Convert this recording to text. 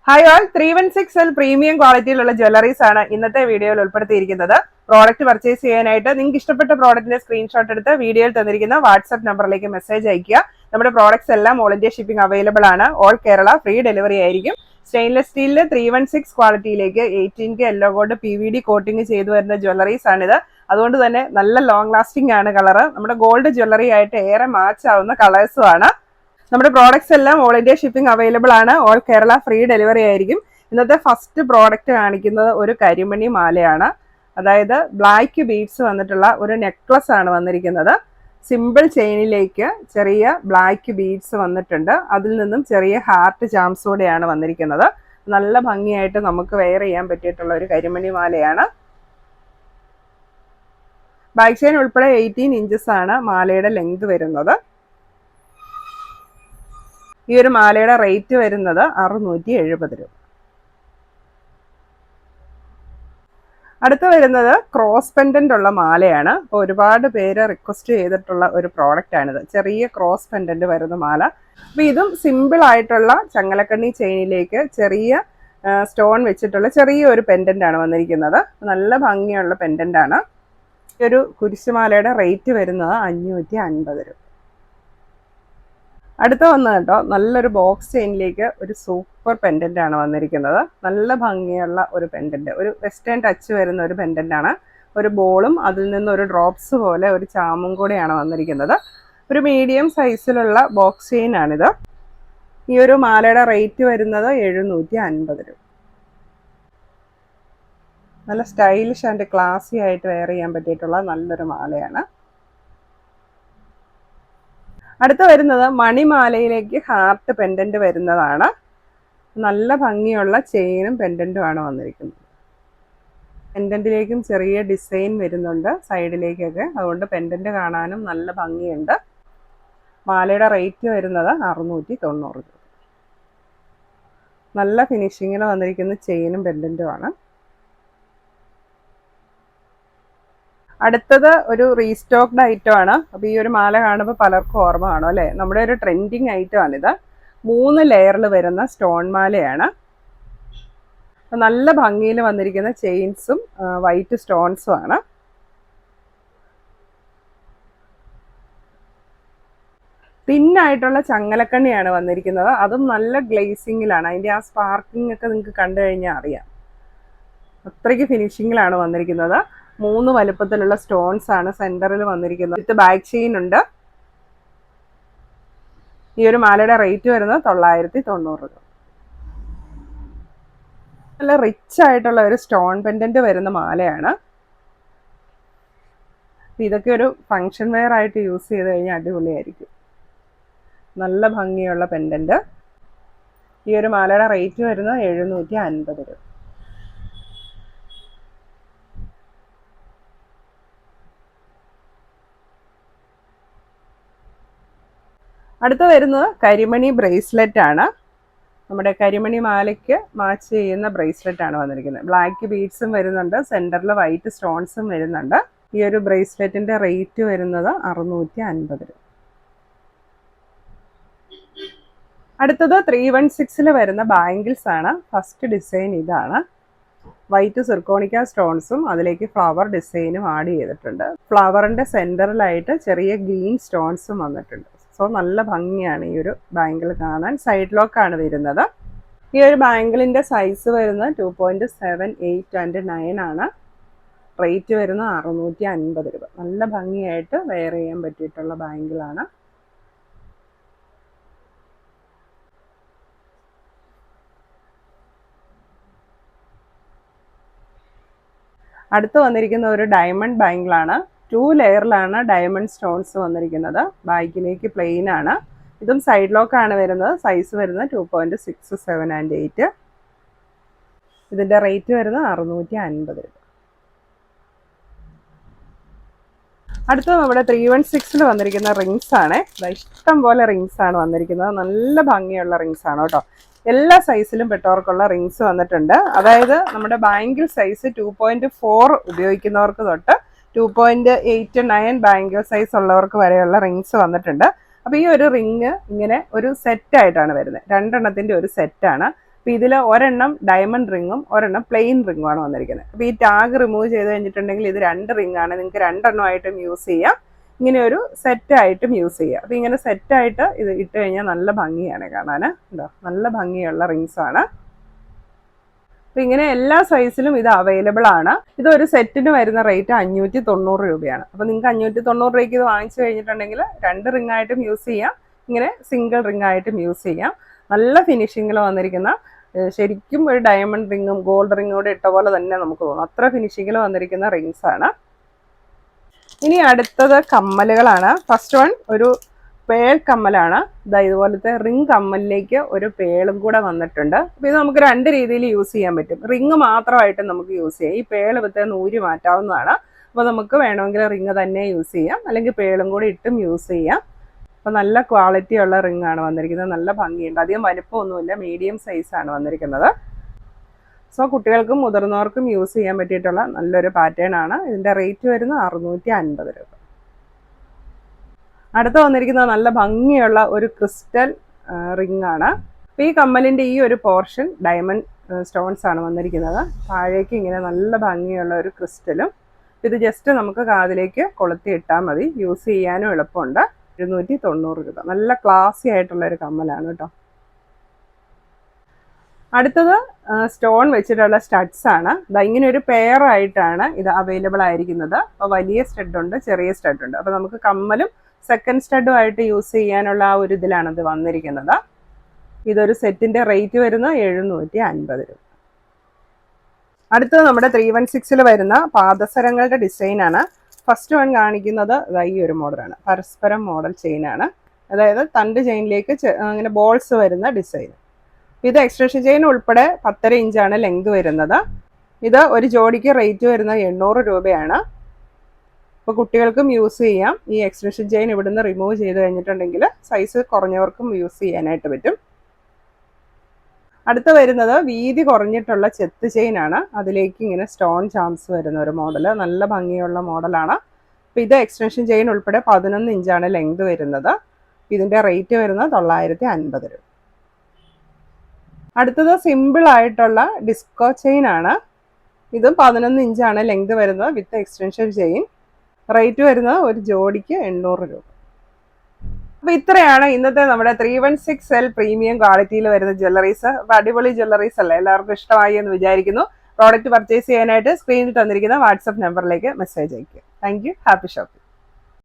Hi all 316L premium ക്വാളിറ്റിയിലുള്ള jewelleries ആണ് ഇന്നത്തെ വീഡിയോയിൽ ഉൾപ്പെടുത്തിയിരിക്കുന്നത്. പ്രോഡക്റ്റ് പർച്ചേസ് ചെയ്യാനായിട്ട് നിങ്ങൾക്ക് ഇഷ്ടപ്പെട്ട പ്രോഡക്റ്റിന്റെ സ്ക്രീൻഷോട്ട് എടുത്ത് വീഡിയോയിൽ തന്നിരിക്കുന്ന വാട്സ്ആപ്പ് നമ്പറിലേക്ക് മെസ്സേജ് അയക്കുക. നമ്മുടെ പ്രോഡക്ട്സ് എല്ലാം ഓൾ ഇന്ത്യ ഷിപ്പിംഗ് അവൈലബിൾ ആണ്. ഓൾ കേരള ഫ്രീ ഡെലിവറി ആയിരിക്കും. സ്റ്റെയിൻലെസ് സ്റ്റീലിൽ 316 ക്വാളിറ്റിയിലേക്ക് 18K yellow gold PVD coating ചെയ്തു വരുന്ന ജ്വല്ലറീസ് ആണിത്. അതുകൊണ്ട് തന്നെ നല്ല ലോങ് ലാസ്റ്റിംഗ് ആണ് കളർ. നമ്മുടെ ഗോൾഡ് ജ്വല്ലറി ആയിട്ട് ഏറെ മാച്ച് ആവുന്ന കളേഴ്സും ആണ്. നമ്മുടെ പ്രോഡക്ട്സ് എല്ലാം ഓൾ ഇന്ത്യ ഷിപ്പിംഗ് അവൈലബിൾ ആണ്. ഓൾ കേരള ഫ്രീ ഡെലിവറി ആയിരിക്കും. ഇന്നത്തെ ഫസ്റ്റ് പ്രോഡക്റ്റ് കാണിക്കുന്നത് ഒരു കരിമണി മാലയാണ്. അതായത് ബ്ലാക്ക് ബീഡ്സ് വന്നിട്ടുള്ള ഒരു നെക്ലസ് ആണ് വന്നിരിക്കുന്നത്. സിമ്പിൾ ചെയിനിലേക്ക് ചെറിയ ബ്ലാക്ക് ബീഡ്സ് വന്നിട്ടുണ്ട്. അതിൽ നിന്നും ചെറിയ ഹാർട്ട് ചാംസ് കൂടെയാണ് വന്നിരിക്കുന്നത്. നല്ല ഭംഗിയായിട്ട് നമുക്ക് വെയർ ചെയ്യാൻ പറ്റിയിട്ടുള്ള ഒരു കരിമണി മാലയാണ്. ബാക്ക് ചെയിൻ ഉൾപ്പെടെ 18 ഇഞ്ചസ് ആണ് മാലയുടെ ലെങ്ത് വരുന്നത്. ഈ ഒരു മാലയുടെ റേറ്റ് വരുന്നത് 670 രൂപ. അടുത്ത് വരുന്നത് ക്രോസ് പെൻഡന്റ് ഉള്ള മാലയാണ്. അപ്പോൾ ഒരുപാട് പേര് റിക്വസ്റ്റ് ചെയ്തിട്ടുള്ള ഒരു പ്രോഡക്റ്റ് ആണിത്. ചെറിയ ക്രോസ് പെൻഡന്റ് വരുന്ന മാല. അപ്പോൾ ഇതും സിമ്പിൾ ആയിട്ടുള്ള ചങ്ങലക്കണ്ണി ചെയിനിലേക്ക് ചെറിയ സ്റ്റോൺ വെച്ചിട്ടുള്ള ചെറിയ ഒരു പെൻഡന്റ് ആണ് വന്നിരിക്കുന്നത്. നല്ല ഭംഗിയുള്ള പെൻഡന്റ് ആണ്. ഈ ഒരു കുരിശുമാലയുടെ റേറ്റ് വരുന്നത് 550 രൂപ. അടുത്ത വന്ന് കേട്ടോ നല്ലൊരു ബോക്സ് ചെയിനിലേക്ക് ഒരു സൂപ്പർ പെൻഡന്റ് ആണ് വന്നിരിക്കുന്നത്. നല്ല ഭംഗിയുള്ള ഒരു പെൻഡന്റ്, ഒരു വെസ്റ്റേൺ ടച്ച് വരുന്ന ഒരു പെൻഡന്റ് ആണ്. ഒരു ബോളും അതിൽ നിന്ന് ഒരു ഡ്രോപ്സ് പോലെ ഒരു ചാമും കൂടെയാണ് വന്നിരിക്കുന്നത്. ഒരു മീഡിയം സൈസിലുള്ള ബോക്സ് ചെയിൻ ആണിത്. ഈ ഒരു മാലയുടെ റേറ്റ് വരുന്നത് 750 രൂപ. നല്ല സ്റ്റൈലിഷ് ആൻഡ് ക്ലാസി ആയിട്ട് വെയർ ചെയ്യാൻ പറ്റിയിട്ടുള്ള നല്ലൊരു മാലയാണ്. അടുത്ത വരുന്നത് മണിമാലയിലേക്ക് ഹാർട്ട് പെൻഡന്റ് വരുന്നതാണ്. നല്ല ഭംഗിയുള്ള ചെയിനും പെൻഡന്റുമാണ് വന്നിരിക്കുന്നത്. പെൻഡന്റിലേക്കും ചെറിയ ഡിസൈൻ വരുന്നുണ്ട് സൈഡിലേക്കൊക്കെ. അതുകൊണ്ട് പെൻഡന്റ് കാണാനും നല്ല ഭംഗിയുണ്ട്. മാലയുടെ റേറ്റ് വരുന്നത് 690 രൂപ. നല്ല ഫിനിഷിങ്ങിൽ വന്നിരിക്കുന്ന ചെയിനും പെൻഡന്റുമാണ്. അടുത്തത് ഒരു റീസ്റ്റോക്ഡ് ഐറ്റം ആണ്. അപ്പോൾ ഈ ഒരു മാല കാണുമ്പോൾ പലർക്കും ഓർമ്മ കാണും അല്ലേ? നമ്മുടെ ഒരു ട്രെൻഡിങ് ഐറ്റം ആണിത്. 3 ലെയറിൽ വരുന്ന സ്റ്റോൺ മാലയാണ്. നല്ല ഭംഗിയിൽ വന്നിരിക്കുന്ന ചെയിൻസും വൈറ്റ് സ്റ്റോൺസും ആണ്. തിന്നായിട്ടുള്ള ചങ്ങലക്കണ്ണിയാണ് വന്നിരിക്കുന്നത്. അതും നല്ല ഗ്ലേസിങ്ങിലാണ്. അതിൻ്റെ ആ സ്പാർക്കിംഗ് ഒക്കെ നിങ്ങൾക്ക് കണ്ടു കഴിഞ്ഞാൽ അറിയാം. അത്രയ്ക്ക് ഫിനിഷിങ്ങിലാണ് വന്നിരിക്കുന്നത്. 3 വലുപ്പത്തിലുള്ള സ്റ്റോൺസ് ആണ് സെന്ററിൽ വന്നിരിക്കുന്നത്. വിത്ത് ബാക്ക് ചെയിൻ ഉണ്ട്. ഈ ഒരു മാലയുടെ റേറ്റ് വരുന്നത് 990 രൂപ. നല്ല റിച്ച് ആയിട്ടുള്ള ഒരു സ്റ്റോൺ പെൻഡന്റ് വരുന്ന മാലയാണ്. ഇതൊക്കെ ഒരു ഫങ്ഷൻ വെയർ ആയിട്ട് യൂസ് ചെയ്ത് കഴിഞ്ഞാൽ അടിപൊളിയായിരിക്കും. നല്ല ഭംഗിയുള്ള പെൻഡന്റ്. ഈ ഒരു മാലയുടെ റേറ്റ് വരുന്നത് 750 രൂപ. അടുത്ത വരുന്നത് കരിമണി ബ്രേസ്ലെറ്റ് ആണ്. നമ്മുടെ കരിമണി മാലയ്ക്ക് മാച്ച് ചെയ്യുന്ന ബ്രേസ്ലെറ്റ് ആണ് വന്നിരിക്കുന്നത്. ബ്ലാക്ക് ബീഡ്സും വരുന്നുണ്ട്. സെന്ററിൽ വൈറ്റ് സ്റ്റോൺസും വരുന്നുണ്ട്. ഈ ഒരു ബ്രേസ്ലെറ്റിന്റെ റേറ്റ് വരുന്നത് 650 രൂപ. അടുത്തത് 316 വരുന്ന ബാംഗിൾസ് ആണ്. ഫസ്റ്റ് ഡിസൈൻ ഇതാണ്. വൈറ്റ് സിർക്കോണിക്ക സ്റ്റോൺസും അതിലേക്ക് ഫ്ലവർ ഡിസൈനും ആഡ് ചെയ്തിട്ടുണ്ട്. ഫ്ലവറിന്റെ സെന്ററിലായിട്ട് ചെറിയ ഗ്രീൻ സ്റ്റോൺസും വന്നിട്ടുണ്ട്. സോ നല്ല ഭംഗിയാണ് ഈ ഒരു ബാംഗിൾ കാണാൻ. സൈഡ് ലോക്കാണ് വരുന്നത്. ഈ ഒരു ബാംഗിളിന്റെ സൈസ് വരുന്നത് 2.7, 8 ആൻഡ് 9 ആണ്. റേറ്റ് വരുന്നത് 650 രൂപ. നല്ല ഭംഗിയായിട്ട് വെയർ ചെയ്യാൻ പറ്റിയിട്ടുള്ള ബാംഗിളാണ്. അടുത്ത് വന്നിരിക്കുന്ന ഒരു ഡയമണ്ട് ബാംഗിളാണ്. 2 ലെയറിലാണ് ഡയമണ്ട് സ്റ്റോൺസ് വന്നിരിക്കുന്നത്. ബാക്കിലേക്ക് പ്ലെയിൻ ആണ്. ഇതും സൈഡ് ലോക്ക് ആണ് വരുന്നത്. സൈസ് വരുന്നത് 2.6, 7 ആൻഡ് 8. ഇതിൻ്റെ റേറ്റ് വരുന്നത് 650 രൂപ. അടുത്തത് നമ്മുടെ 316 വന്നിരിക്കുന്ന റിങ്സ് ആണ്. ഇഷ്ടം പോലെ റിങ്സ് ആണ് വന്നിരിക്കുന്നത്. നല്ല ഭംഗിയുള്ള റിങ്സ് ആണ് കേട്ടോ. എല്ലാ സൈസിലും പെട്ടവർക്കുള്ള റിങ്സ് വന്നിട്ടുണ്ട്. അതായത് നമ്മുടെ ബാംഗിൾ സൈസ് 2.4 ഉപയോഗിക്കുന്നവർക്ക് തൊട്ട് 2.8, 9 ബാംഗിൾ സൈസ് ഉള്ളവർക്ക് വരെയുള്ള റിങ്സ് വന്നിട്ടുണ്ട്. അപ്പോൾ ഈ ഒരു റിങ് ഇങ്ങനെ ഒരു സെറ്റായിട്ടാണ് വരുന്നത്. 2 എണ്ണത്തിൻ്റെ ഒരു സെറ്റാണ്. അപ്പോൾ ഇതിൽ ഒരെണ്ണം ഡയമണ്ട് റിങ്ങും ഒരെണ്ണം പ്ലെയിൻ റിങ്ങുമാണ് വന്നിരിക്കുന്നത്. അപ്പോൾ ഈ ടാഗ് റിമൂവ് ചെയ്ത് കഴിഞ്ഞിട്ടുണ്ടെങ്കിൽ ഇത് 2 റിങ്ങാണ്, നിങ്ങൾക്ക് 2 എണ്ണമായിട്ടും യൂസ് ചെയ്യാം, ഇങ്ങനെ ഒരു സെറ്റായിട്ടും യൂസ് ചെയ്യാം. അപ്പോൾ ഇങ്ങനെ സെറ്റായിട്ട് ഇത് ഇട്ട് കഴിഞ്ഞാൽ നല്ല ഭംഗിയാണ് കാണാൻ. ഉണ്ടോ, നല്ല ഭംഗിയുള്ള റിങ്സ് ആണ്. അപ്പോൾ ഇങ്ങനെ എല്ലാ സൈസിലും ഇത് അവൈലബിൾ ആണ്. ഇതൊരു സെറ്റിന് വരുന്ന റേറ്റ് 590 രൂപയാണ്. അപ്പോൾ നിങ്ങൾക്ക് 590 രൂപയ്ക്ക് ഇത് വാങ്ങിച്ചു കഴിഞ്ഞിട്ടുണ്ടെങ്കിൽ 2 റിംഗ് ആയിട്ടും യൂസ് ചെയ്യാം, ഇങ്ങനെ സിംഗിൾ റിംഗ് ആയിട്ടും യൂസ് ചെയ്യാം. നല്ല ഫിനിഷിങ്ങിൽ വന്നിരിക്കുന്ന, ശരിക്കും ഒരു ഡയമണ്ട് റിങ്ങും ഗോൾഡ് റിങ്ങും കൂടെ ഇട്ട പോലെ തന്നെ നമുക്ക് തോന്നും, അത്ര ഫിനിഷിങ്ങിൽ വന്നിരിക്കുന്ന റിങ്സ് ആണ്. ഇനി അടുത്തത് കമ്മലുകളാണ്. ഫസ്റ്റ് വൺ ഒരു പേൾ കമ്മലാണ്. ഇതാ ഇതുപോലത്തെ റിംഗ് കമ്മലിലേക്ക് ഒരു പേളും കൂടെ വന്നിട്ടുണ്ട്. അപ്പോൾ ഇത് നമുക്ക് 2 രീതിയിൽ യൂസ് ചെയ്യാൻ പറ്റും. റിങ് മാത്രമായിട്ട് നമുക്ക് യൂസ് ചെയ്യാം, ഈ പേള് വിത്ത് നൂരി മാറ്റാവുന്നതാണ്. അപ്പോൾ നമുക്ക് വേണമെങ്കിൽ റിങ് തന്നെ യൂസ് ചെയ്യാം, അല്ലെങ്കിൽ പേളും കൂടി ഇട്ടും യൂസ് ചെയ്യാം. അപ്പോൾ നല്ല ക്വാളിറ്റി ഉള്ള റിംഗ് ആണ് വന്നിരിക്കുന്നത്, നല്ല ഭംഗിയുണ്ട്, അധികം വലിപ്പമൊന്നുമില്ല, മീഡിയം സൈസാണ് വന്നിരിക്കുന്നത്. സോ കുട്ടികൾക്കും മുതിർന്നവർക്കും യൂസ് ചെയ്യാൻ പറ്റിയിട്ടുള്ള നല്ലൊരു പാറ്റേൺ ആണ്. ഇതിൻ്റെ റേറ്റ് വരുന്നത് 650 രൂപ. അടുത്ത് വന്നിരിക്കുന്നത് നല്ല ഭംഗിയുള്ള ഒരു ക്രിസ്റ്റൽ റിംഗ് ആണ്. അപ്പോൾ ഈ കമ്മലിൻ്റെ ഈ ഒരു പോർഷൻ ഡയമണ്ട് സ്റ്റോൺസ് ആണ് വന്നിരിക്കുന്നത്. താഴേക്ക് ഇങ്ങനെ നല്ല ഭംഗിയുള്ള ഒരു ക്രിസ്റ്റലും. ഇത് ജസ്റ്റ് നമുക്ക് കാതിലേക്ക് കൊളുത്തി ഇട്ടാൽ മതി, യൂസ് ചെയ്യാനും എളുപ്പമുണ്ട്. 290 രൂപ. നല്ല ക്ലാസി ആയിട്ടുള്ള ഒരു കമ്മലാണ് കേട്ടോ. അടുത്തത് സ്റ്റോൺ വെച്ചിട്ടുള്ള സ്റ്റഡ്സ് ആണ്. ഇങ്ങനെ ഒരു പെയർ ആയിട്ടാണ് ഇത് അവൈലബിൾ ആയിരിക്കുന്നത്. അപ്പോൾ വലിയ സ്റ്റഡ് ഉണ്ട്, ചെറിയ സ്റ്റഡ് ഉണ്ട്. അപ്പോൾ നമുക്ക് കമ്മലും സെക്കൻഡ് സ്റ്റഡും ആയിട്ട് യൂസ് ചെയ്യാനുള്ള ആ ഒരു ഇതിലാണ് ഇത് വന്നിരിക്കുന്നത്. ഇതൊരു സെറ്റിന്റെ റേറ്റ് വരുന്നത് 750 രൂപ. അടുത്തത് നമ്മുടെ 316 വരുന്ന പാദസരങ്ങളുടെ ഡിസൈൻ ആണ്. ഫസ്റ്റ് വൺ കാണിക്കുന്നത് ഈ ഒരു മോഡലാണ്, പരസ്പരം മോഡൽ ചെയിനാണ്. അതായത് തണ്ട് ചെയിനിലേക്ക് അങ്ങനെ ബോൾസ് വരുന്ന ഡിസൈൻ. ഇത് എക്സ്റ്റൻഷൻ ചെയിൻ ഉൾപ്പെടെ 10.5 ഇഞ്ചാണ് ലെങ്ത് വരുന്നത്. ഇത് ഒരു ജോഡിക്ക് റേറ്റ് വരുന്നത് 800 രൂപയാണ്. അപ്പോൾ കുട്ടികൾക്കും യൂസ് ചെയ്യാം. ഈ എക്സ്റ്റൻഷൻ ചെയിൻ ഇവിടുന്ന് റിമൂവ് ചെയ്ത് കഴിഞ്ഞിട്ടുണ്ടെങ്കിൽ സൈസ് കുറഞ്ഞവർക്കും യൂസ് ചെയ്യാനായിട്ട് പറ്റും. അടുത്ത് വരുന്നത് വീതി കുറഞ്ഞിട്ടുള്ള ചെത്ത് ചെയിനാണ്. അതിലേക്ക് ഇങ്ങനെ സ്റ്റോൺ ചാംസ് വരുന്ന ഒരു മോഡൽ, നല്ല ഭംഗിയുള്ള മോഡലാണ്. അപ്പോൾ ഇത് എക്സ്റ്റൻഷൻ ചെയിൻ ഉൾപ്പെടെ 11 ഇഞ്ചാണ് ലെങ്ത് വരുന്നത്. ഇതിൻ്റെ റേറ്റ് വരുന്നത് 950 രൂപ. അടുത്തത് സിമ്പിൾ ആയിട്ടുള്ള ഡിസ്കോ ചെയിൻ ആണ്. ഇതും 11 ഇഞ്ചാണ് ലെങ്ത് വരുന്നത് വിത്ത് എക്സ്റ്റൻഷൻ ചെയിൻ. റേറ്റ് വരുന്നത് ഒരു ജോഡിക്ക് 800 രൂപ. അപ്പോൾ ഇത്രയാണ് ഇന്നത്തെ നമ്മുടെ 316L പ്രീമിയം ക്വാളിറ്റിയിൽ വരുന്ന ജ്വല്ലറീസ്. അപ്പോൾ അടിപൊളി ജ്വല്ലറീസ് അല്ലേ, എല്ലാവർക്കും ഇഷ്ടമായി എന്ന് വിചാരിക്കുന്നു. പ്രോഡക്റ്റ് പർച്ചേസ് ചെയ്യാനായിട്ട് സ്ക്രീനിൽ തന്നിരിക്കുന്ന വാട്സപ്പ് നമ്പറിലേക്ക് മെസ്സേജ് അയയ്ക്കുക. Thank you. Happy shopping.